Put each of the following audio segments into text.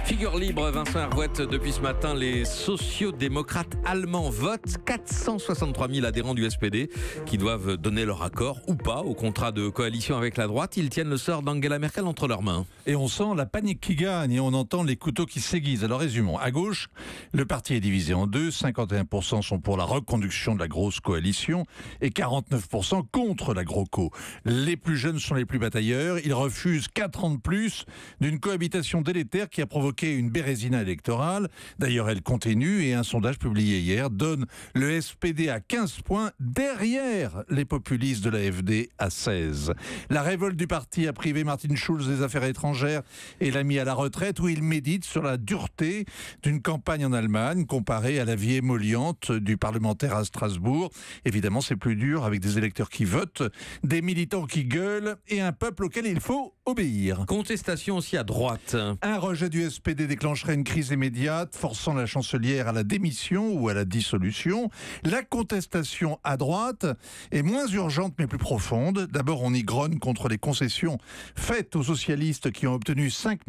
Figure libre, Vincent Hervouette, depuis ce matin, les sociodémocrates allemands votent 463 000 adhérents du SPD qui doivent donner leur accord ou pas au contrat de coalition avec la droite. Ils tiennent le sort d'Angela Merkel entre leurs mains. Et on sent la panique qui gagne et on entend les couteaux qui s'aiguisent. Alors résumons. À gauche, le parti est divisé en deux. 51% sont pour la reconduction de la grosse coalition et 49% contre la GroKo. Les plus jeunes sont les plus batailleurs. Ils refusent 4 ans de plus d'une cohabitation délétère qui a provoqué une bérésina électorale. D'ailleurs, elle continue et un sondage publié hier donne le SPD à 15 points derrière les populistes de l'AfD à 16. La révolte du parti a privé Martin Schulz des affaires étrangères et l'a mis à la retraite où il médite sur la dureté d'une campagne en Allemagne comparée à la vie émolliente du parlementaire à Strasbourg. Évidemment, c'est plus dur avec des électeurs qui votent, des militants qui gueulent et un peuple auquel il faut obéir. Contestation aussi à droite. Un rejet du SPD déclencherait une crise immédiate, forçant la chancelière à la démission ou à la dissolution. La contestation à droite est moins urgente mais plus profonde. D'abord, on y grogne contre les concessions faites aux socialistes qui ont obtenu 5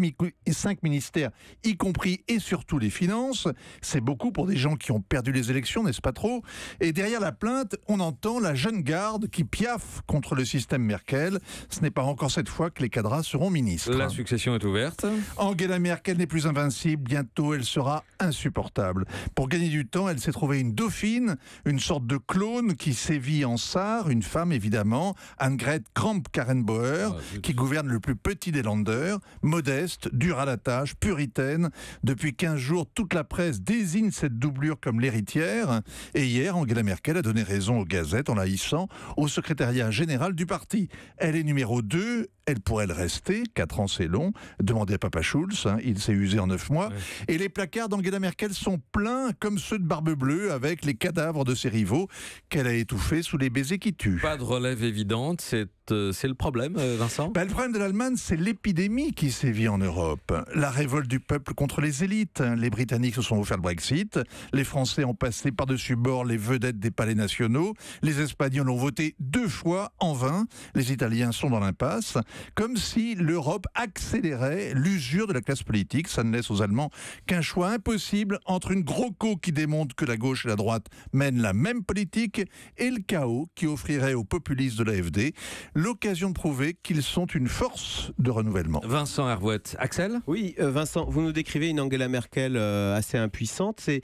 ministères, y compris et surtout les finances. C'est beaucoup pour des gens qui ont perdu les élections, n'est-ce pas trop? Et derrière la plainte, on entend la jeune garde qui piaffe contre le système Merkel. Ce n'est pas encore cette fois que les cadres seront ministres. La succession est ouverte. Angela Merkel n'est plus invincible, bientôt elle sera insupportable. Pour gagner du temps, elle s'est trouvée une dauphine, une sorte de clone qui sévit en Sarre, une femme évidemment, Annegret Kramp-Karrenbauer, qui gouverne le plus petit des Länder, modeste, dure à la tâche, puritaine. Depuis 15 jours, toute la presse désigne cette doublure comme l'héritière. Et hier, Angela Merkel a donné raison aux gazettes en la hissant au secrétariat général du parti. Elle est numéro 2. Elle pourrait le rester, 4 ans c'est long, demandez à Papa Schulz, il s'est usé en 9 mois. Ouais. Et les placards d'Angela Merkel sont pleins comme ceux de Barbe Bleue avec les cadavres de ses rivaux qu'elle a étouffés sous les baisers qui tuent. Pas de relève évidente, c'est le problème, Vincent? Le problème de l'Allemagne, c'est l'épidémie qui sévit en Europe. La révolte du peuple contre les élites. Les Britanniques se sont offerts le Brexit. Les Français ont passé par-dessus bord les vedettes des palais nationaux. Les Espagnols ont voté 2 fois en vain. Les Italiens sont dans l'impasse. Comme si l'Europe accélérait l'usure de la classe politique. Ça ne laisse aux Allemands qu'un choix impossible entre une GroKo qui démontre que la gauche et la droite mènent la même politique et le chaos qui offrirait aux populistes de l'AfD l'occasion de prouver qu'ils sont une force de renouvellement. Vincent Hervouette. Axel? Oui, Vincent, vous nous décrivez une Angela Merkel assez impuissante. C'est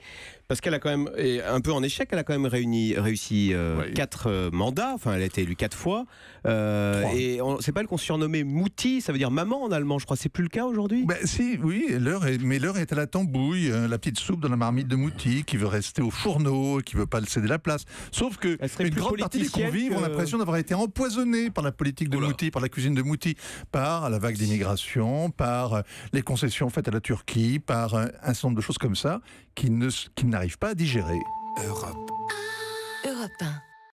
parce qu'elle a quand même, un peu en échec, elle a quand même réussi 4 mandats. Enfin, elle a été élue 4 fois. Et c'est pas elle qu'on surnommait Mutti, ça veut dire maman en allemand, je crois. C'est plus le cas aujourd'hui? Si, oui, mais l'heure est à la tambouille, la petite soupe dans la marmite de Mutti qui veut rester au fourneau, qui veut pas le céder la place. Sauf que une grande partie des convives ont l'impression d'avoir été empoisonnés par la politique de Mutti, par la cuisine de Mutti, par la vague d'immigration, par les concessions faites à la Turquie, par un certain nombre de choses comme ça qui n'arrivent pas à digérer. Europe 1.